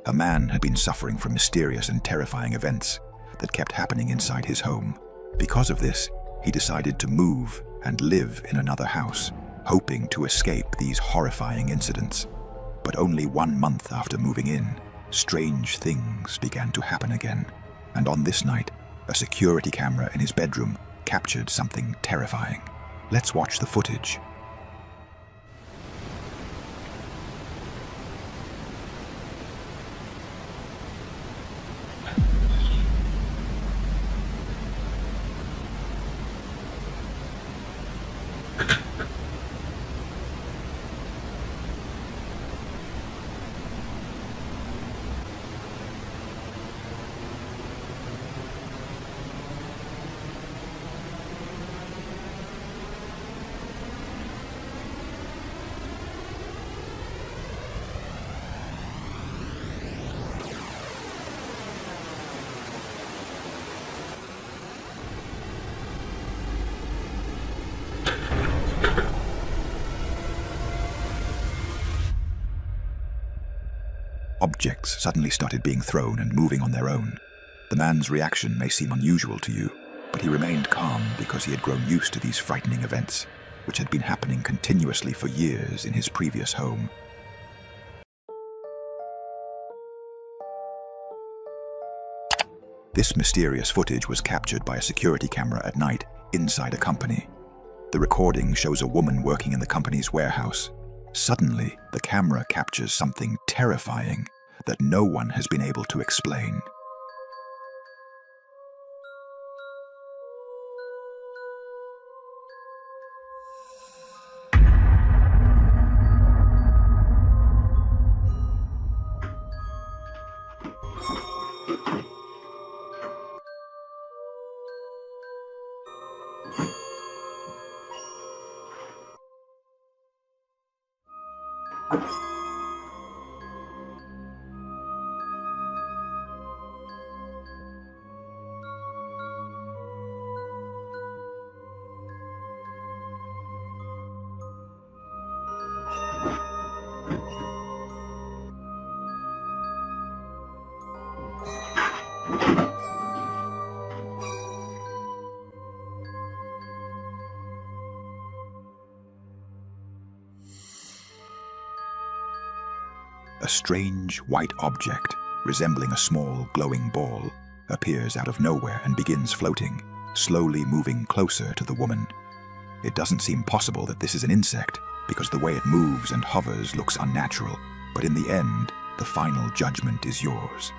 A man had been suffering from mysterious and terrifying events that kept happening inside his home. Because of this, he decided to move and live in another house, hoping to escape these horrifying incidents. But only 1 month after moving in, strange things began to happen again. And on this night, a security camera in his bedroom captured something terrifying. Let's watch the footage. Objects suddenly started being thrown and moving on their own. The man's reaction may seem unusual to you, but he remained calm because he had grown used to these frightening events, which had been happening continuously for years in his previous home. This mysterious footage was captured by a security camera at night inside a company. The recording shows a woman working in the company's warehouse. Suddenly, the camera captures something terrifying that no one has been able to explain. A strange white object, resembling a small glowing ball, appears out of nowhere and begins floating, slowly moving closer to the woman. It doesn't seem possible that this is an insect, because the way it moves and hovers looks unnatural, but in the end, the final judgment is yours.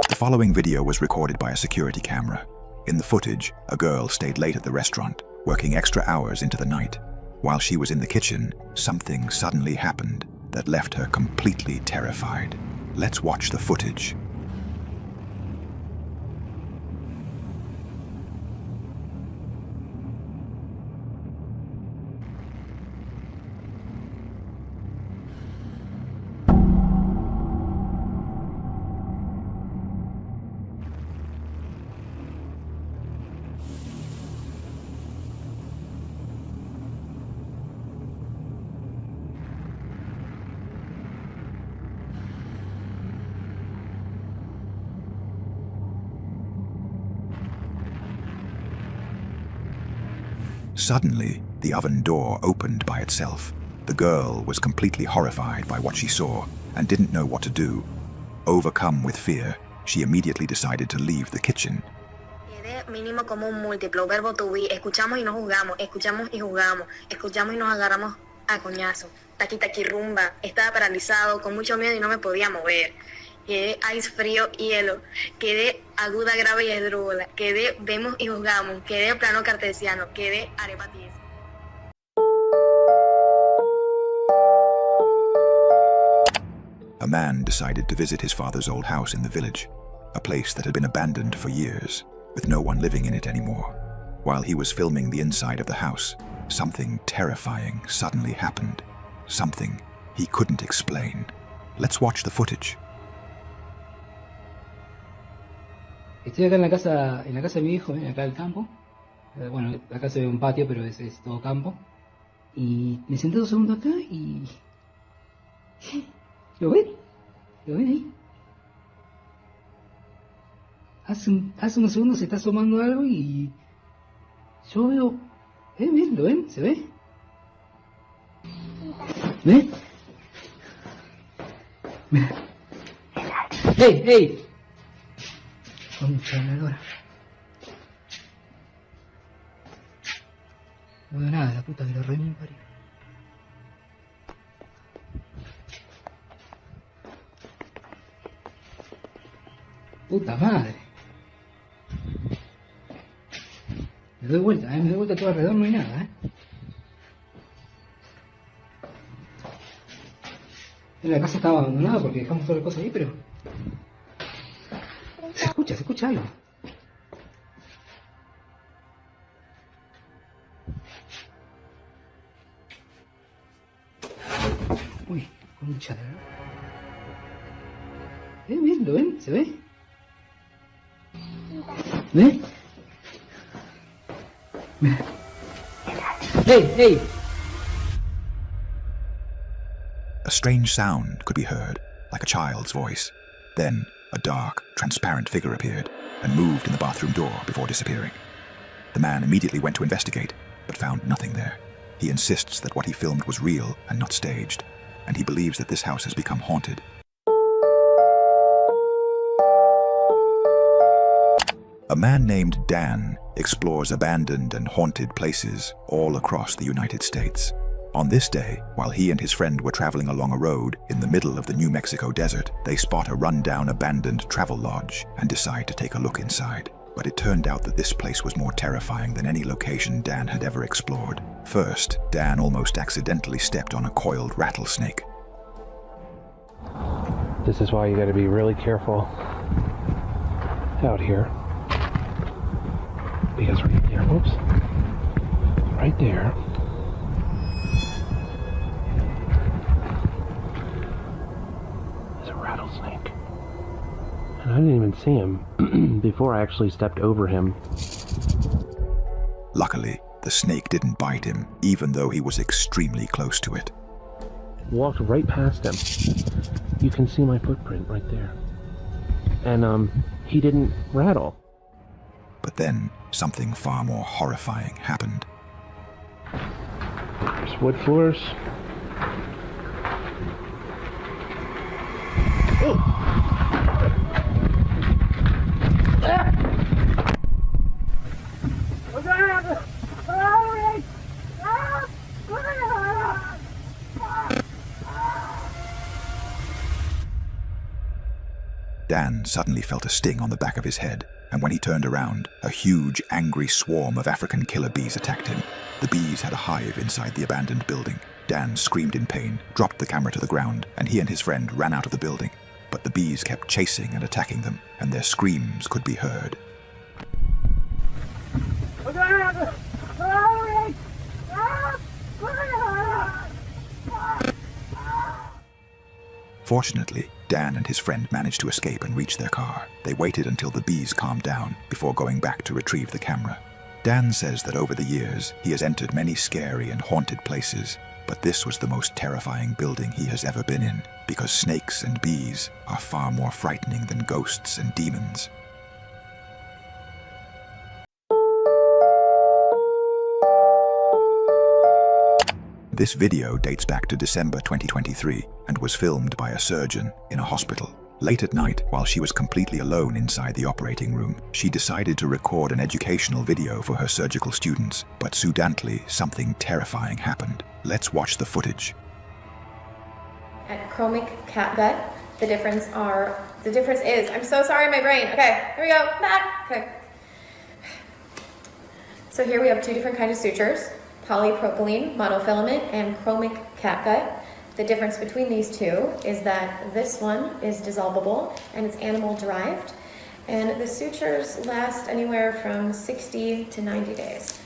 The following video was recorded by a security camera. In the footage, a girl stayed late at the restaurant, working extra hours into the night. While she was in the kitchen, something suddenly happened that left her completely terrified. Let's watch the footage. Suddenly, the oven door opened by itself. The girl was completely horrified by what she saw and didn't know what to do. Overcome with fear, she immediately decided to leave the kitchen. Mínimo como un múltiplo, verbo to be, escuchamos y nos juzgamos, escuchamos y juzgamos, escuchamos y nos agarramos a coñazo. Taqui taqui rumba, estaba paralizado, con mucho miedo y no me podía mover. Quedé ice frío y hielo, quedé aguda, grave y esdrújula, quedé vemos y juzgamos, quedé plano cartesiano, quedé arepa tiesa. A man decided to visit his father's old house in the village, a place that had been abandoned for years, with no one living in it anymore. While he was filming the inside of the house, something terrifying suddenly happened. Something he couldn't explain. Let's watch the footage. Estoy acá en la casa de mi hijo, acá el campo. Bueno, acá se ve un patio, pero es todo campo. Y me senté 2 segundos acá y... ¿Lo ven? ¿Lo ven ahí? Hace unos segundos se está asomando algo y... Yo veo... ¿Ven? ¿Lo ven? ¿Se ve? ¿Ven? ¡Ey! ¡Ey! Concha de la lora. No veo nada, la puta que lo re me parió. Puta madre. Me doy vuelta todo alrededor, no hay nada, La casa estaba abandonada porque dejamos todas las cosas ahí, pero... Se escucha algo. Uy, concha de la... ¿Ven? ¿Lo ven? ¿Se ve? ¿Ven? ¡Hey! ¡Hey! A strange sound could be heard, like a child's voice. Then, a dark, transparent figure appeared and moved in the bathroom door before disappearing. The man immediately went to investigate, but found nothing there. He insists that what he filmed was real and not staged, and he believes that this house has become haunted. A man named Dan explores abandoned and haunted places all across the United States. On this day, while he and his friend were traveling along a road in the middle of the New Mexico desert, they spot a run-down abandoned travel lodge and decide to take a look inside. But it turned out that this place was more terrifying than any location Dan had ever explored. First, Dan almost accidentally stepped on a coiled rattlesnake. This is why you gotta be really careful out here. Because right there, whoops, right there, is a rattlesnake. And I didn't even see him before I actually stepped over him. Luckily, the snake didn't bite him, even though he was extremely close to it. Walked right past him. You can see my footprint right there. And he didn't rattle. But then, something far more horrifying happened. There's wood floors. Oh! Dan suddenly felt a sting on the back of his head, and when he turned around, a huge, angry swarm of African killer bees attacked him. The bees had a hive inside the abandoned building. Dan screamed in pain, dropped the camera to the ground, and he and his friend ran out of the building. But the bees kept chasing and attacking them, and their screams could be heard. Fortunately, Dan and his friend managed to escape and reach their car. They waited until the bees calmed down before going back to retrieve the camera. Dan says that over the years, he has entered many scary and haunted places, but this was the most terrifying building he has ever been in, because snakes and bees are far more frightening than ghosts and demons. This video dates back to December 2023 and was filmed by a surgeon in a hospital. Late at night, while she was completely alone inside the operating room, she decided to record an educational video for her surgical students, but pseudantly, something terrifying happened. Let's watch the footage. At chromic catgut, the difference is, I'm so sorry, my brain. Okay, here we go, back. Okay. So here we have two different kinds of sutures, polypropylene monofilament and chromic catgut. The difference between these two is that this one is dissolvable and it's animal derived, and the sutures last anywhere from 60 to 90 days.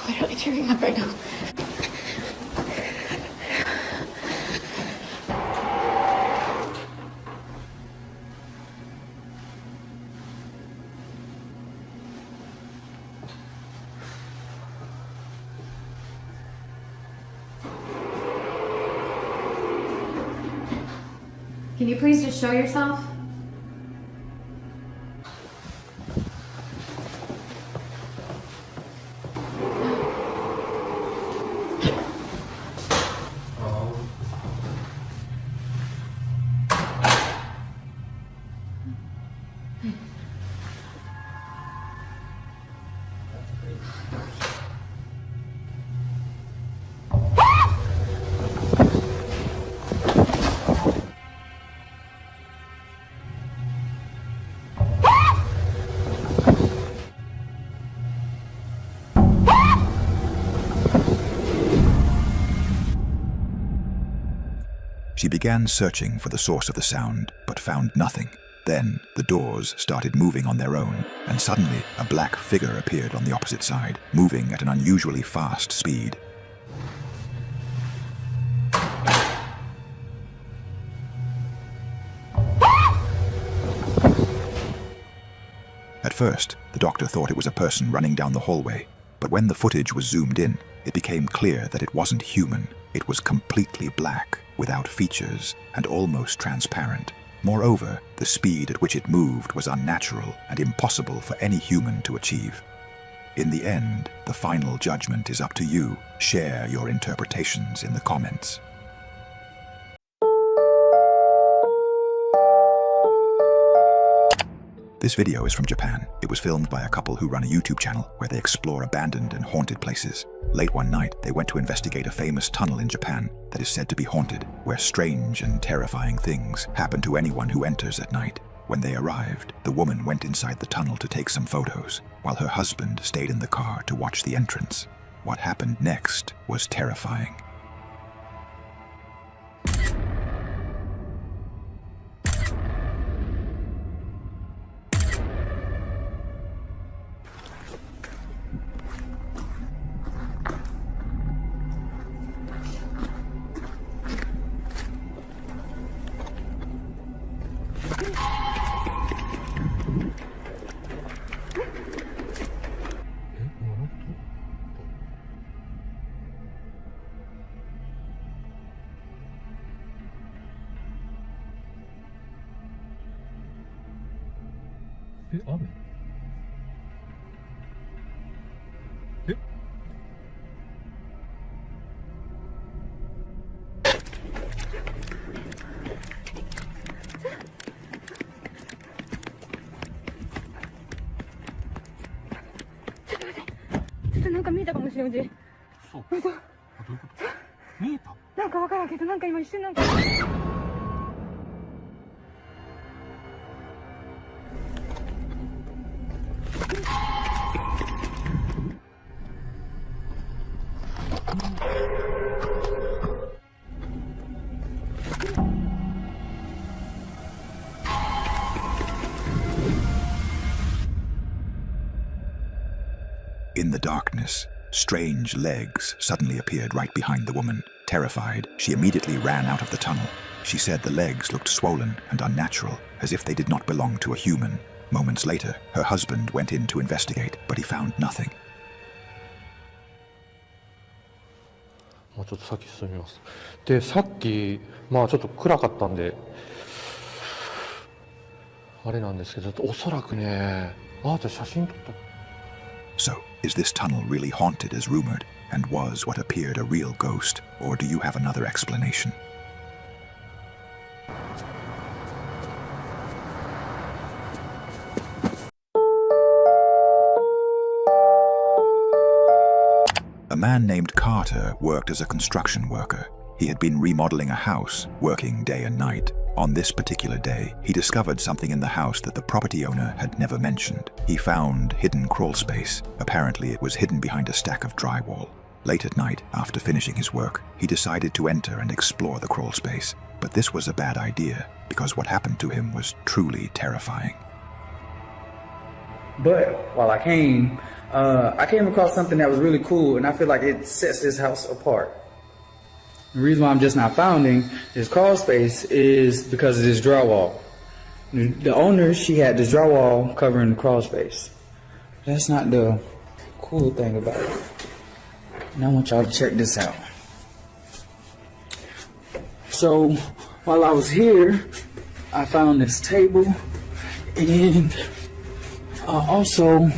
literally tearing up right now. Can you please just show yourself? She began searching for the source of the sound, but found nothing. Then the doors started moving on their own, and suddenly a black figure appeared on the opposite side, moving at an unusually fast speed. At first, the doctor thought it was a person running down the hallway, but when the footage was zoomed in, it became clear that it wasn't human. It was completely black, without features, and almost transparent. Moreover, the speed at which it moved was unnatural and impossible for any human to achieve. In the end, the final judgment is up to you. Share your interpretations in the comments. This video is from Japan. It was filmed by a couple who run a YouTube channel where they explore abandoned and haunted places. Late one night, they went to investigate a famous tunnel in Japan that is said to be haunted, where strange and terrifying things happen to anyone who enters at night. When they arrived, the woman went inside the tunnel to take some photos, while her husband stayed in the car to watch the entrance. What happened next was terrifying. In the darkness, strange legs suddenly appeared right behind the woman. Terrified, she immediately ran out of the tunnel. She said the legs looked swollen and unnatural, as if they did not belong to a human. Moments later, her husband went in to investigate, but he found nothing. ちょっと先進みます。で、さっきちょっと暗かったんであれなんですけど、おそらくね、じゃあ写真撮った。 So, is this tunnel really haunted as rumored, and was what appeared a real ghost, or do you have another explanation? A man named Carter worked as a construction worker. He had been remodeling a house, working day and night. On this particular day, he discovered something in the house that the property owner had never mentioned. He found hidden crawl space. Apparently, it was hidden behind a stack of drywall. Late at night, after finishing his work, he decided to enter and explore the crawl space. But this was a bad idea, because what happened to him was truly terrifying. But while I came across something that was really cool, and I feel like it sets this house apart. The reason why I'm just not founding this crawl space is because of this drywall. The owner, she had this drywall covering the crawl space. That's not the cool thing about it. And I want y'all to check this out. So while I was here, I found this table, and I also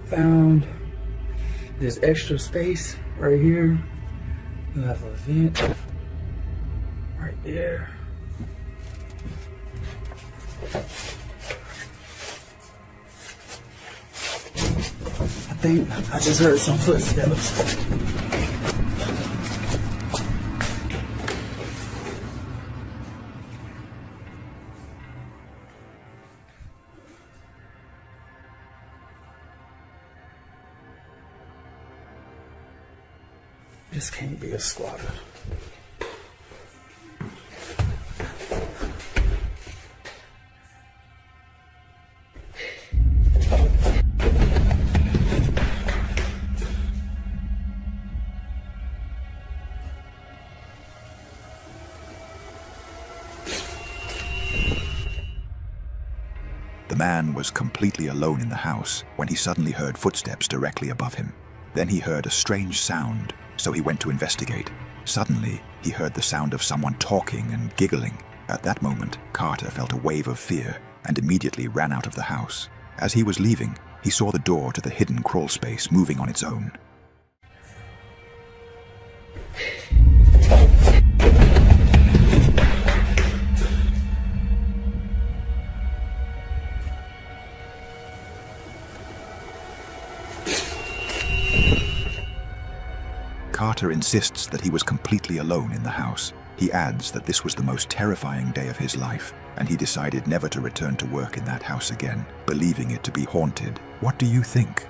found this extra space right here. You have a vent right there. I think I just heard some footsteps. This can't be a squatter. The man was completely alone in the house when he suddenly heard footsteps directly above him. Then he heard a strange sound, so he went to investigate. Suddenly, he heard the sound of someone talking and giggling. At that moment, Carter felt a wave of fear and immediately ran out of the house. As he was leaving, he saw the door to the hidden crawl space moving on its own. Carter insists that he was completely alone in the house. He adds that this was the most terrifying day of his life, and he decided never to return to work in that house again, believing it to be haunted. What do you think?